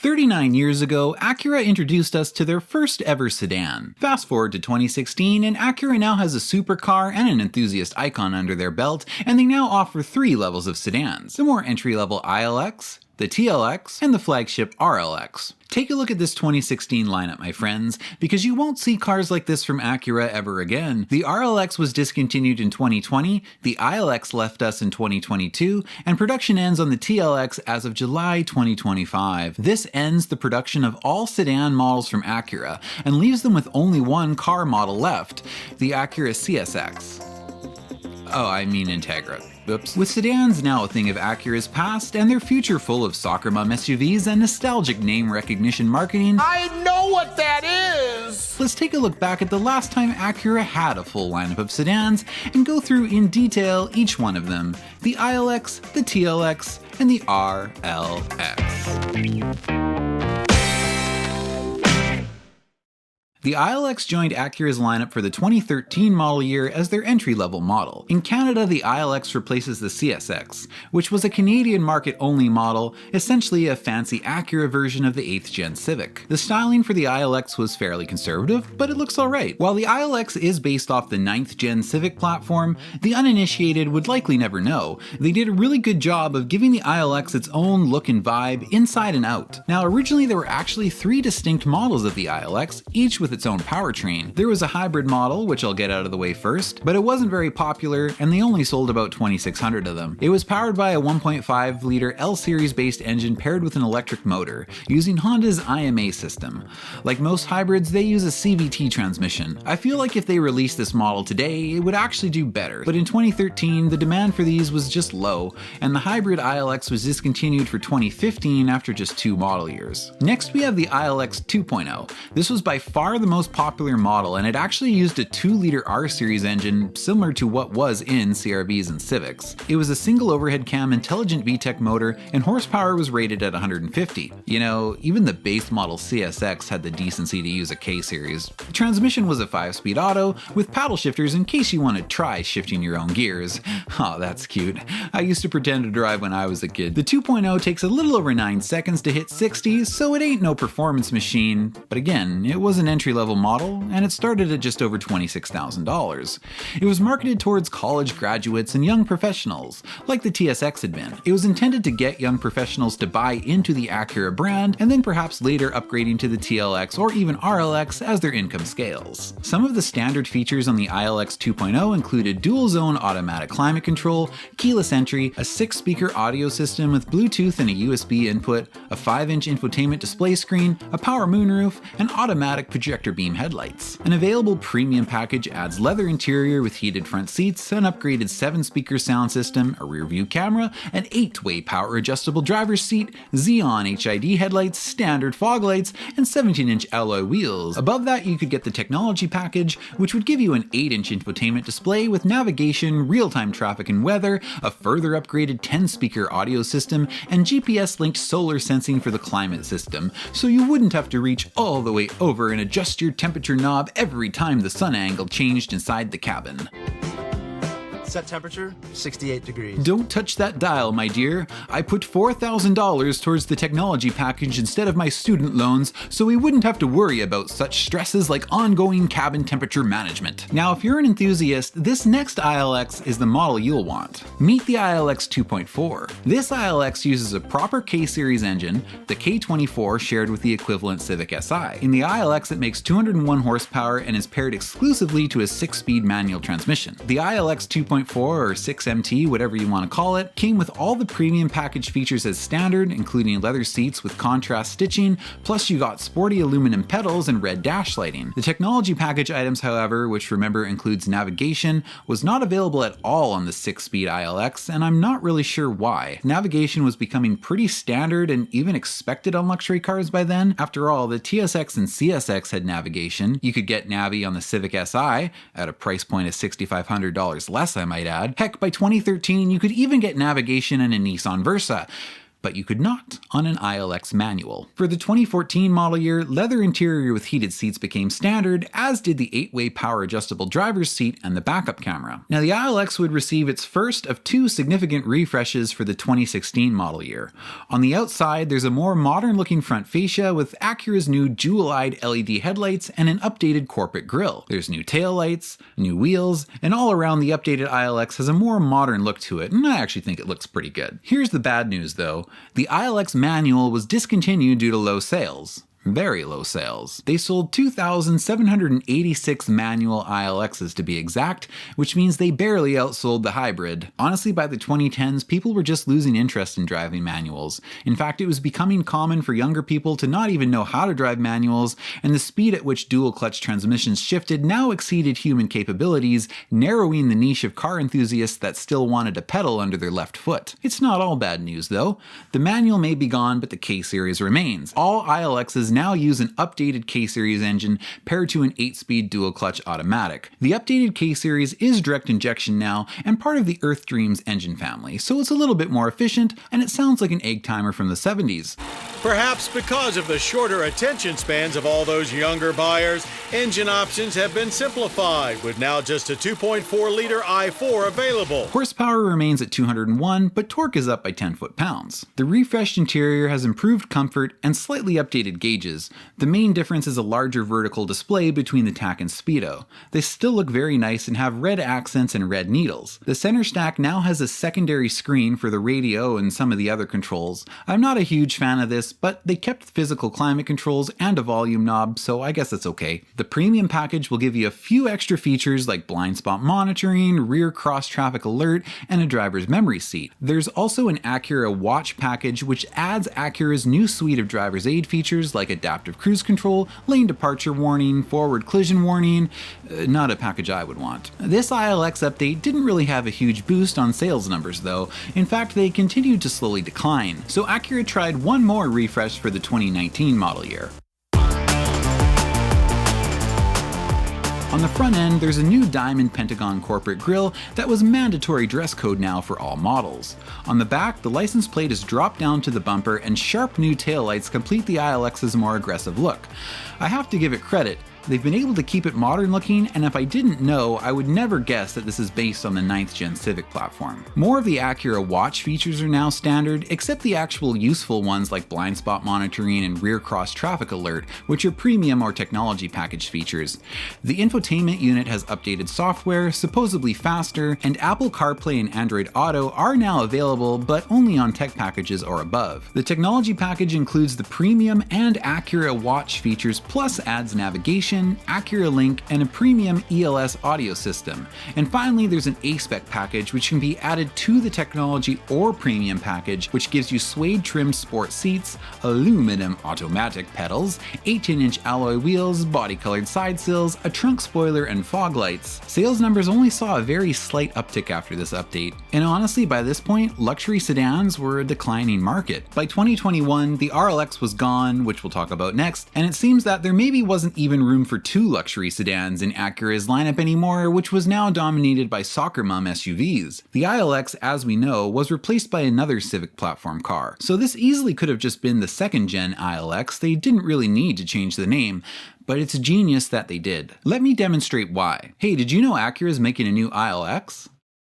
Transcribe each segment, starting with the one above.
39 years ago, Acura introduced us to their first ever sedan. Fast forward to 2016 and Acura now has a supercar and an enthusiast icon under their belt, and they now offer 3 levels of sedans: the more entry-level ILX, the TLX, and the flagship RLX. Take a look at this 2016 lineup, my friends, because you won't see cars like this from Acura ever again. The RLX was discontinued in 2020, the ILX left us in 2022, and production ends on the TLX as of July 2025. This ends the production of all sedan models from Acura, and leaves them with only one car model left, the Acura CSX. Oh, I mean Integra. Oops. With sedans now a thing of Acura's past, and their future full of soccer mom SUVs and nostalgic name recognition marketing, I know what that is! Let's take a look back at the last time Acura had a full lineup of sedans, and go through in detail each one of them: the ILX, the TLX, and the RLX. The ILX joined Acura's lineup for the 2013 model year as their entry-level model. In Canada, the ILX replaces the CSX, which was a Canadian market-only model, essentially a fancy Acura version of the 8th gen Civic. The styling for the ILX was fairly conservative, but it looks alright. While the ILX is based off the 9th gen Civic platform, the uninitiated would likely never know. They did a really good job of giving the ILX its own look and vibe inside and out. Now, originally there were actually 3 distinct models of the ILX, each with its own powertrain. There was a hybrid model, which I'll get out of the way first, but it wasn't very popular and they only sold about 2,600 of them. It was powered by a 1.5 liter L-series based engine paired with an electric motor, using Honda's IMA system. Like most hybrids, they use a CVT transmission. I feel like if they released this model today, it would actually do better, but in 2013 the demand for these was just low, and the hybrid ILX was discontinued for 2015 after just 2 model years. Next we have the ILX 2.0. This was by far the most popular model, and it actually used a 2-liter R-series engine similar to what was in CR-Vs and Civics. It was a single overhead cam intelligent VTEC motor, and horsepower was rated at 150. You know, even the base model CSX had the decency to use a K-series. The transmission was a 5-speed auto, with paddle shifters in case you want to try shifting your own gears. Oh, that's cute. I used to pretend to drive when I was a kid. The 2.0 takes a little over 9 seconds to hit 60, so it ain't no performance machine, but again, it was an entry-level model, and it started at just over $26,000. It was marketed towards college graduates and young professionals, like the TSX had been. It was intended to get young professionals to buy into the Acura brand, and then perhaps later upgrading to the TLX or even RLX as their income scales. Some of the standard features on the ILX 2.0 included dual-zone automatic climate control, keyless entry, a 6-speaker audio system with Bluetooth and a USB input, a 5-inch infotainment display screen, a power moonroof, and automatic projector beam headlights. An available premium package adds leather interior with heated front seats, an upgraded 7-speaker sound system, a rear-view camera, an 8-way power adjustable driver's seat, Xeon HID headlights, standard fog lights, and 17-inch alloy wheels. Above that you could get the technology package, which would give you an 8-inch infotainment display with navigation, real-time traffic and weather, a further upgraded 10-speaker audio system, and GPS-linked solar sensing for the climate system, so you wouldn't have to reach all the way over and adjust your temperature knob every time the sun angle changed inside the cabin. Set temperature, 68 degrees. Don't touch that dial, my dear. I put $4,000 towards the technology package instead of my student loans, so we wouldn't have to worry about such stresses like ongoing cabin temperature management. Now, if you're an enthusiast, this next ILX is the model you'll want. Meet the ILX 2.4. This ILX uses a proper K-series engine, the K24 shared with the equivalent Civic Si. In the ILX, it makes 201 horsepower and is paired exclusively to a 6-speed manual transmission. The ILX 2.4 or 6MT, whatever you want to call it, came with all the premium package features as standard, including leather seats with contrast stitching, plus you got sporty aluminum pedals and red dash lighting. The technology package items, however, which remember includes navigation, was not available at all on the 6-speed ILX, and I'm not really sure why. Navigation was becoming pretty standard and even expected on luxury cars by then. After all, the TSX and CSX had navigation. You could get Navi on the Civic Si at a price point of $6,500 less, I might add. Heck, by 2013, you could even get navigation in a Nissan Versa. but you could not on an ILX manual. For the 2014 model year, leather interior with heated seats became standard, as did the 8-way power adjustable driver's seat and the backup camera. Now the ILX would receive its first of 2 significant refreshes for the 2016 model year. On the outside, there's a more modern looking front fascia with Acura's new jewel-eyed LED headlights and an updated corporate grille. There's new taillights, new wheels, and all around the updated ILX has a more modern look to it, and I actually think it looks pretty good. Here's the bad news though. The ILX manual was discontinued due to low sales. Very low sales. They sold 2,786 manual ILXs to be exact, which means they barely outsold the hybrid. Honestly, by the 2010s, people were just losing interest in driving manuals. In fact, it was becoming common for younger people to not even know how to drive manuals, and the speed at which dual clutch transmissions shifted now exceeded human capabilities, narrowing the niche of car enthusiasts that still wanted to pedal under their left foot. It's not all bad news though. The manual may be gone, but the K-Series remains. All ILXs now use an updated K-Series engine paired to an 8-speed dual-clutch automatic. The updated K-Series is direct injection now and part of the Earth Dreams engine family, so it's a little bit more efficient and it sounds like an egg timer from the 70s. Perhaps because of the shorter attention spans of all those younger buyers, engine options have been simplified, with now just a 2.4-liter i4 available. Horsepower remains at 201, but torque is up by 10 foot-pounds. The refreshed interior has improved comfort and slightly updated gauges. The main difference is a larger vertical display between the TAC and Speedo. They still look very nice and have red accents and red needles. The center stack now has a secondary screen for the radio and some of the other controls. I'm not a huge fan of this, but they kept physical climate controls and a volume knob, so I guess that's okay. The premium package will give you a few extra features like blind spot monitoring, rear cross traffic alert, and a driver's memory seat. There's also an Acura watch package which adds Acura's new suite of driver's aid features like adaptive cruise control, lane departure warning, forward collision warning. Not a package I would want. This ILX update didn't really have a huge boost on sales numbers though. In fact, they continued to slowly decline. So Acura tried one more refresh for the 2019 model year. On the front end, there's a new diamond pentagon corporate grille that was mandatory dress code now for all models. On the back, the license plate is dropped down to the bumper and sharp new taillights complete the ILX's more aggressive look. I have to give it credit. They've been able to keep it modern looking, and if I didn't know, I would never guess that this is based on the 9th gen Civic platform. More of the Acura watch features are now standard, except the actual useful ones like blind spot monitoring and rear cross traffic alert, which are premium or technology package features. The infotainment unit has updated software, supposedly faster, and Apple CarPlay and Android Auto are now available, but only on tech packages or above. The technology package includes the premium and Acura watch features plus adds navigation, Acura Link, and a premium ELS audio system. And finally, there's an a-spec package which can be added to the technology or premium package, which gives you suede trimmed sport seats, aluminum automatic pedals, 18-inch alloy wheels, body colored side sills, a trunk spoiler, and fog lights. Sales numbers only saw a very slight uptick after this update. And honestly, by this point, luxury sedans were a declining market. By 2021, the RLX was gone, which we'll talk about next, and it seems that there maybe wasn't even room for 2 luxury sedans in Acura's lineup anymore, which was now dominated by soccer mom SUVs. The ILX, as we know, was replaced by another Civic platform car, so this easily could have just been the 2nd gen ILX. They didn't really need to change the name, but it's genius that they did. Let me demonstrate why. Hey, did you know Acura is making a new ILX?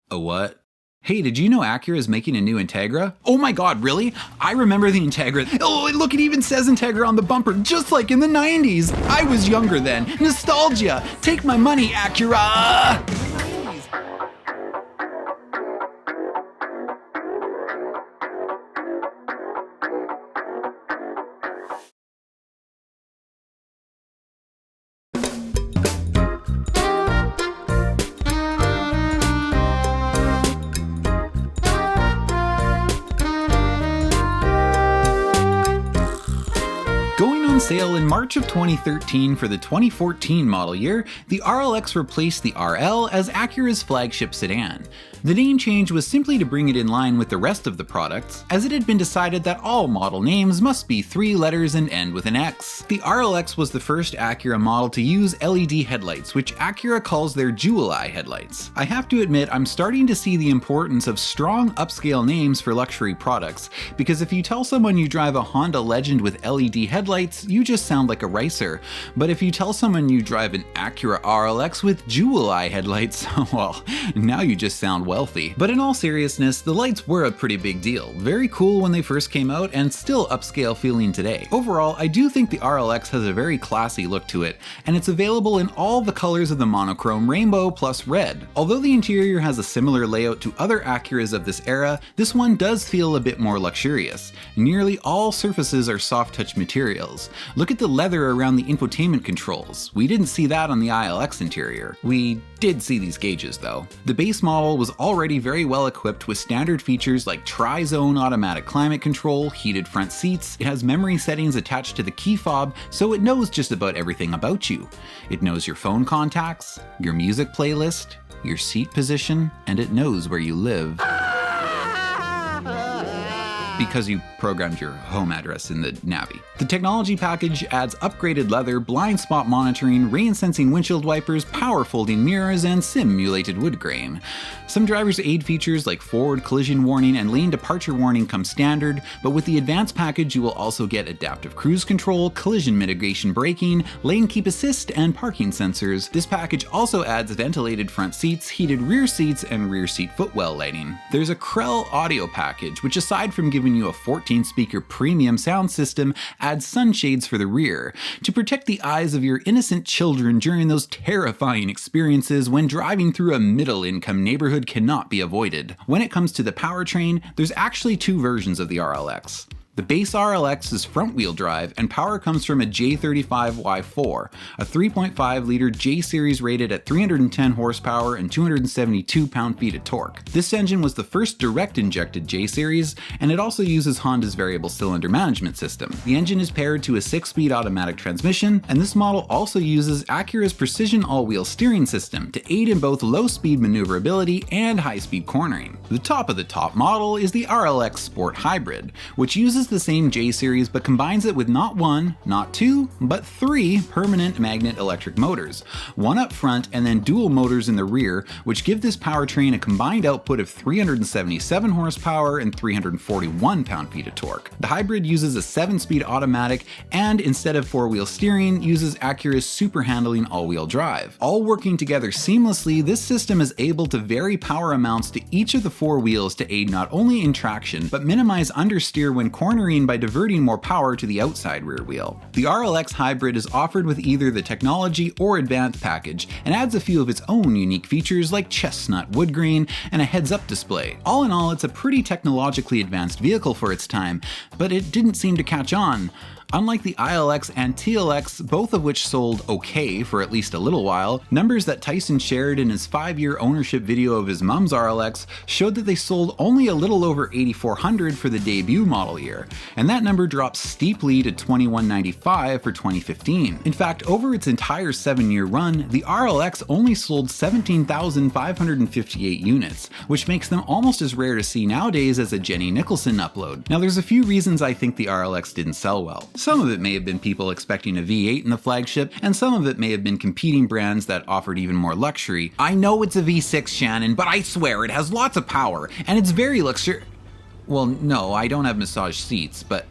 A what? Hey, did you know Acura is making a new Integra? Oh my god, really? I remember the Integra. Oh, look, it even says Integra on the bumper, just like in the 90s. I was younger then. Nostalgia. Take my money, Acura! sale in March of 2013 for the 2014 model year, the RLX replaced the RL as Acura's flagship sedan. The name change was simply to bring it in line with the rest of the products, as it had been decided that all model names must be 3 letters and end with an X. The RLX was the first Acura model to use LED headlights, which Acura calls their jewel eye headlights. I have to admit, I'm starting to see the importance of strong upscale names for luxury products, because if you tell someone you drive a Honda Legend with LED headlights, you just sound like a racer. But if you tell someone you drive an Acura RLX with jewel eye headlights, well, now you just sound wealthy. But in all seriousness, the lights were a pretty big deal. Very cool when they first came out and still upscale feeling today. Overall, I do think the RLX has a very classy look to it, and it's available in all the colors of the monochrome rainbow plus red. Although the interior has a similar layout to other Acuras of this era, this one does feel a bit more luxurious. Nearly all surfaces are soft touch materials. Look at the leather around the infotainment controls. We didn't see that on the ILX interior. We did see these gauges though. The base model was already very well equipped with standard features like tri-zone automatic climate control, heated front seats. It has memory settings attached to the key fob, so it knows just about everything about you. It knows your phone contacts, your music playlist, your seat position, and it knows where you live. Because you programmed your home address in the Navi. The technology package adds upgraded leather, blind spot monitoring, rain-sensing windshield wipers, power folding mirrors, and simulated wood grain. Some driver's aid features like forward collision warning and lane departure warning come standard, but with the advanced package you will also get adaptive cruise control, collision mitigation braking, lane keep assist, and parking sensors. This package also adds ventilated front seats, heated rear seats, and rear seat footwell lighting. There's a Krell audio package, which aside from giving you a 14-speaker premium sound system, adds sunshades for the rear to protect the eyes of your innocent children during those terrifying experiences when driving through a middle-income neighborhood cannot be avoided. When it comes to the powertrain, there's actually 2 versions of the RLX. The base RLX is front-wheel drive, and power comes from a J35Y4, a 3.5-liter J-series rated at 310 horsepower and 272 pound-feet of torque. This engine was the first direct-injected J-series, and it also uses Honda's variable cylinder management system. The engine is paired to a 6-speed automatic transmission, and this model also uses Acura's precision all-wheel steering system to aid in both low-speed maneuverability and high-speed cornering. The top of the top model is the RLX Sport Hybrid, which uses the same J-series but combines it with not 1, not 2, but 3 permanent magnet electric motors, one up front and then dual motors in the rear, which give this powertrain a combined output of 377 horsepower and 341 pound-feet of torque. The hybrid uses a 7-speed automatic and, instead of 4-wheel steering, uses Acura's super handling all-wheel drive. All working together seamlessly, this system is able to vary power amounts to each of the 4 wheels to aid not only in traction, but minimize understeer when cornering by diverting more power to the outside rear wheel. The RLX Hybrid is offered with either the technology or advanced package and adds a few of its own unique features like chestnut wood grain and a heads-up display. All in all, it's a pretty technologically advanced vehicle for its time, but it didn't seem to catch on. Unlike the ILX and TLX, both of which sold okay for at least a little while, numbers that Tyson shared in his 5-year ownership video of his mom's RLX showed that they sold only a little over 8,400 for the debut model year, and that number dropped steeply to 2,195 for 2015. In fact, over its entire 7-year run, the RLX only sold 17,558 units, which makes them almost as rare to see nowadays as a Jenny Nicholson upload. Now there's a few reasons I think the RLX didn't sell well. Some of it may have been people expecting a V8 in the flagship, and some of it may have been competing brands that offered even more luxury. I know it's a V6, Shannon, but I swear it has lots of power, and it's very Well, no, I don't have massage seats, but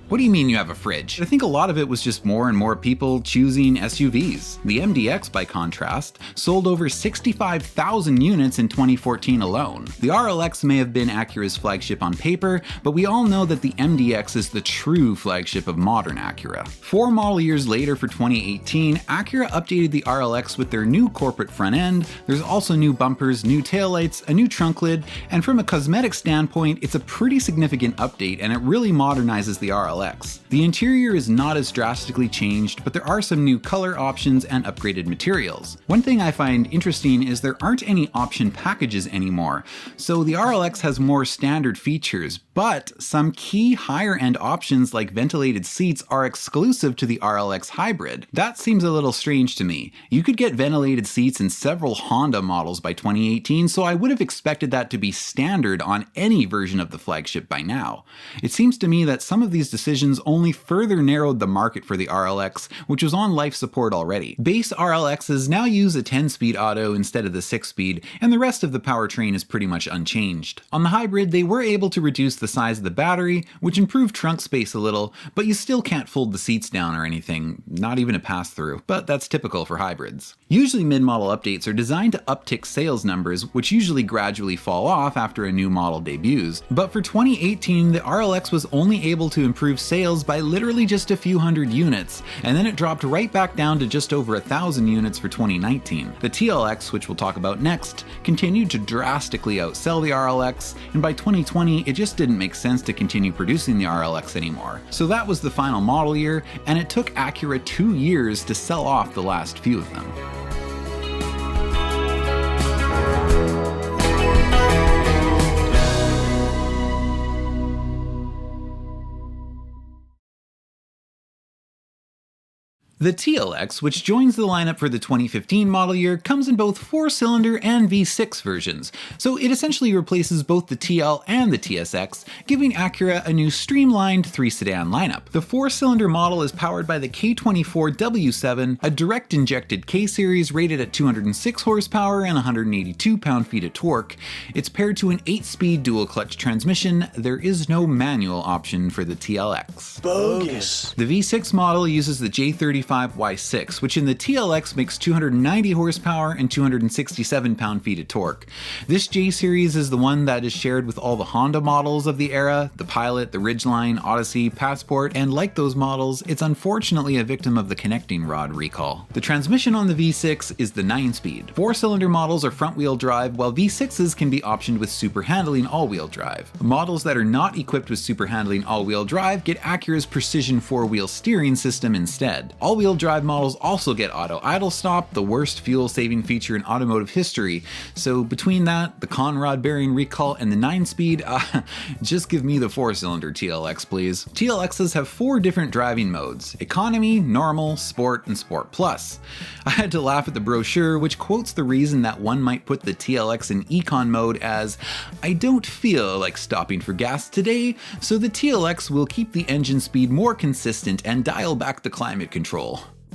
what do you mean you have a fridge? I think a lot of it was just more and more people choosing SUVs. The MDX, by contrast, sold over 65,000 units in 2014 alone. The RLX may have been Acura's flagship on paper, but we all know that the MDX is the true flagship of modern Acura. 4 model years later for 2018, Acura updated the RLX with their new corporate front end. There's also new bumpers, new taillights, a new trunk lid, and from a cosmetic standpoint, it's a pretty significant update and it really modernizes the RLX. RLX. The interior is not as drastically changed, but there are some new color options and upgraded materials. One thing I find interesting is there aren't any option packages anymore, so the RLX has more standard features, but some key higher end options like ventilated seats are exclusive to the RLX hybrid. That seems a little strange to me. You could get ventilated seats in several Honda models by 2018, so I would have expected that to be standard on any version of the flagship by now. It seems to me that some of these decisions only further narrowed the market for the RLX, which was on life support already. Base RLXs now use a 10-speed auto instead of the 6-speed, and the rest of the powertrain is pretty much unchanged. On the hybrid, they were able to reduce the size of the battery, which improved trunk space a little, but you still can't fold the seats down or anything, not even a pass-through, but that's typical for hybrids. Usually mid-model updates are designed to uptick sales numbers, which usually gradually fall off after a new model debuts, but for 2018, the RLX was only able to improve sales by literally just a few hundred units, and then it dropped right back down to just over 1,000 units for 2019. The TLX, which we'll talk about next, continued to drastically outsell the RLX, and by 2020, it just didn't make sense to continue producing the RLX anymore. So that was the final model year, and it took Acura 2 years to sell off the last few of them. The TLX, which joins the lineup for the 2015 model year, comes in both 4-cylinder and V6 versions, so it essentially replaces both the TL and the TSX, giving Acura a new streamlined 3-sedan lineup. The 4-cylinder model is powered by the K24W7, a direct-injected K-series rated at 206 horsepower and 182 pound-feet of torque. It's paired to an 8-speed dual-clutch transmission. There is no manual option for the TLX. Bogus. The V6 model uses the J35Y6, which in the TLX makes 290 horsepower and 267 pound-feet of torque. This J-series is the one that is shared with all the Honda models of the era, the Pilot, the Ridgeline, Odyssey, Passport, and like those models, it's unfortunately a victim of the connecting rod recall. The transmission on the V6 is the 9-speed. 4-cylinder models are front-wheel drive, while V6s can be optioned with super handling all-wheel drive. Models that are not equipped with super handling all-wheel drive get Acura's precision 4-wheel steering system instead. All-wheel drive models also get auto idle stop, the worst fuel-saving feature in automotive history. So between that, the conrod bearing recall, and the 9-speed, just give me the 4-cylinder TLX, please. TLXs have 4 different driving modes: economy, normal, sport, and sport plus. I had to laugh at the brochure, which quotes the reason that one might put the TLX in econ mode as, "I don't feel like stopping for gas today, so the TLX will keep the engine speed more consistent and dial back the climate control."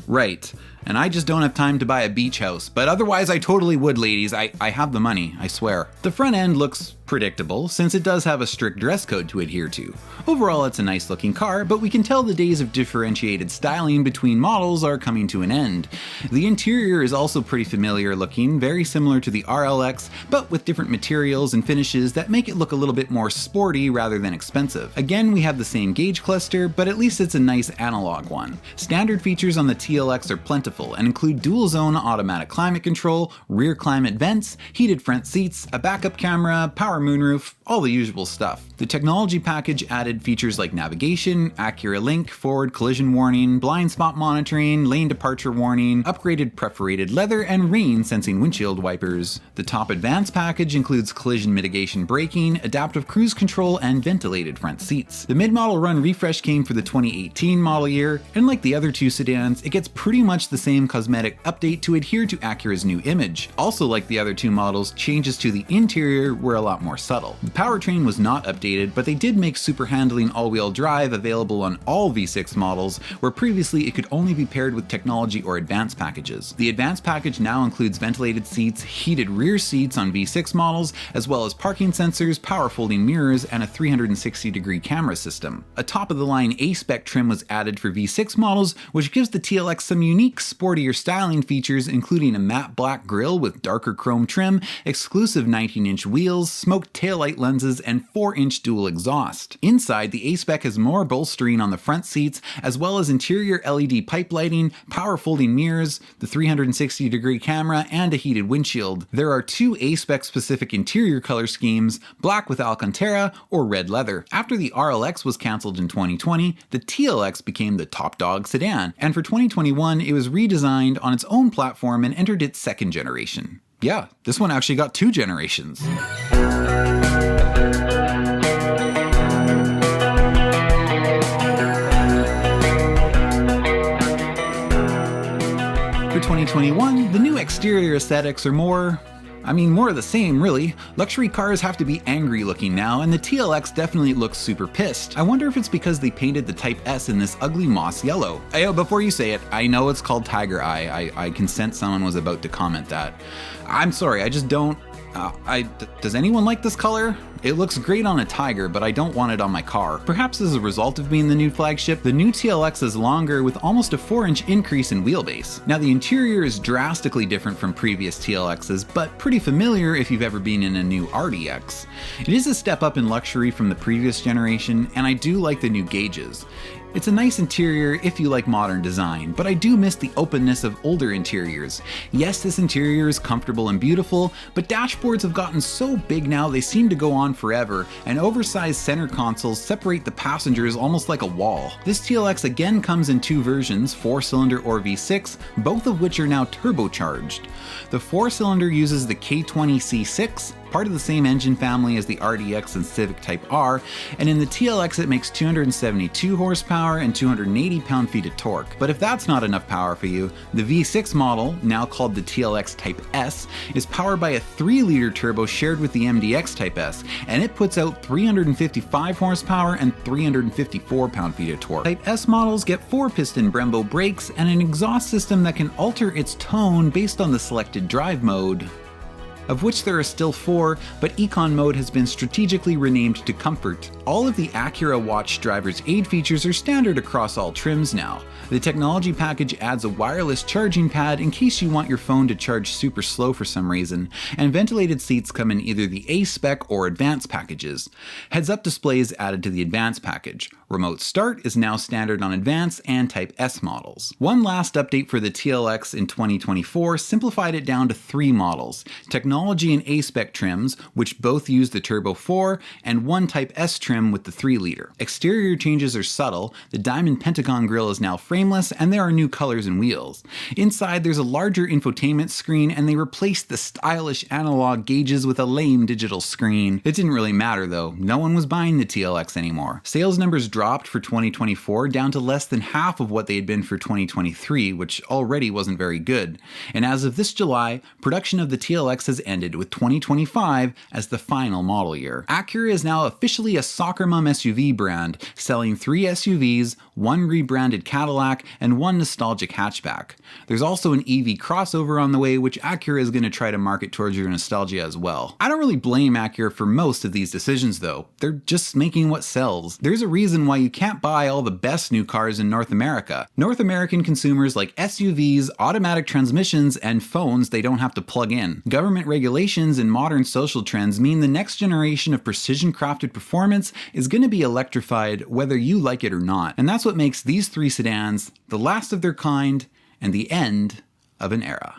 Right, and I just don't have time to buy a beach house, but otherwise I totally would, ladies. I have the money, I swear. The front end looks predictable, since it does have a strict dress code to adhere to. Overall, it's a nice looking car, but we can tell the days of differentiated styling between models are coming to an end. The interior is also pretty familiar looking, very similar to the RLX, but with different materials and finishes that make it look a little bit more sporty rather than expensive. Again, we have the same gauge cluster, but at least it's a nice analog one. Standard features on the TLX are plentiful and include dual zone automatic climate control, rear climate vents, heated front seats, a backup camera, power moonroof, all the usual stuff. The technology package added features like navigation, Acura Link, forward collision warning, blind spot monitoring, lane departure warning, upgraded perforated leather, and rain sensing windshield wipers. The top advanced package includes collision mitigation braking, adaptive cruise control, and ventilated front seats. The mid-model run refresh came for the 2018 model year, and like the other 2 sedans, it gets pretty much the same cosmetic update to adhere to Acura's new image. Also like the other 2 models, changes to the interior were a lot more subtle. The powertrain was not updated, but they did make super handling all-wheel drive available on all V6 models, where previously it could only be paired with technology or advanced packages. The advanced package now includes ventilated seats, heated rear seats on V6 models, as well as parking sensors, power folding mirrors, and a 360-degree camera system. A top-of-the-line A-spec trim was added for V6 models, which gives the TLX some unique sportier styling features including a matte black grille with darker chrome trim, exclusive 19-inch wheels, smoked taillight lenses, and 4-inch dual exhaust. Inside, the a-spec has more bolstering on the front seats, as well as interior LED pipe lighting, power folding mirrors, the 360-degree camera, and a heated windshield. There are two a-spec specific interior color schemes, black with Alcantara or red leather. After the RLX was cancelled in 2020, the TLX became the top dog sedan, and for 2021 it was redesigned on its own platform and entered its second generation. Yeah, this one actually got 2 generations. For 2021, the new exterior aesthetics are more of the same, really. Luxury cars have to be angry looking now, and the TLX definitely looks super pissed. I wonder if it's because they painted the Type S in this ugly moss yellow. Before you say it, I know it's called Tiger Eye. I can sense someone was about to comment that. I'm sorry, I just don't... does anyone like this color? It looks great on a Tiger, but I don't want it on my car. Perhaps as a result of being the new flagship, the new TLX is longer with almost a 4-inch increase in wheelbase. Now the interior is drastically different from previous TLXs, but pretty familiar if you've ever been in a new RDX. It is a step up in luxury from the previous generation, and I do like the new gauges. It's a nice interior if you like modern design, but I do miss the openness of older interiors. Yes, this interior is comfortable and beautiful, but dashboards have gotten so big now they seem to go on forever, and oversized center consoles separate the passengers almost like a wall. This TLX again comes in 2 versions, 4-cylinder or V6, both of which are now turbocharged. The 4-cylinder uses the K20C6, part of the same engine family as the RDX and Civic Type R, and in the TLX it makes 272 horsepower and 280 pound-feet of torque. But if that's not enough power for you, the V6 model, now called the TLX Type S, is powered by a 3-liter turbo shared with the MDX Type S, and it puts out 355 horsepower and 354 pound-feet of torque. Type S models get 4-piston Brembo brakes and an exhaust system that can alter its tone based on the selected drive mode, of which there are still 4, but Econ mode has been strategically renamed to Comfort. All of the Acura Watch driver's aid features are standard across all trims now. The technology package adds a wireless charging pad in case you want your phone to charge super slow for some reason, and ventilated seats come in either the a-spec or advanced packages. Heads-up display is added to the advanced package. Remote start is now standard on advanced and Type S models. One last update for the TLX in 2024 simplified it down to 3 models: Technology and a-spec trims, which both use the Turbo 4, and one Type S trim with the 3-liter. Exterior changes are subtle, the diamond pentagon grille is now frameless, and there are new colors and wheels. Inside there's a larger infotainment screen, and they replaced the stylish analog gauges with a lame digital screen. It didn't really matter though, no one was buying the TLX anymore. Sales numbers dropped for 2024 down to less than half of what they had been for 2023, which already wasn't very good. And as of this July, production of the TLX has ended, with 2025 as the final model year. Acura is now officially a soccer mom SUV brand, selling 3 SUVs, 1 rebranded Cadillac, and 1 nostalgic hatchback. There's also an EV crossover on the way, which Acura is going to try to market towards your nostalgia as well. I don't really blame Acura for most of these decisions though, they're just making what sells. There's a reason why you can't buy all the best new cars in North America. North American consumers like SUVs, automatic transmissions, and phones they don't have to plug in. Government regulations and modern social trends mean the next generation of precision-crafted performance is going to be electrified whether you like it or not. And that's what makes these 3 sedans the last of their kind and the end of an era.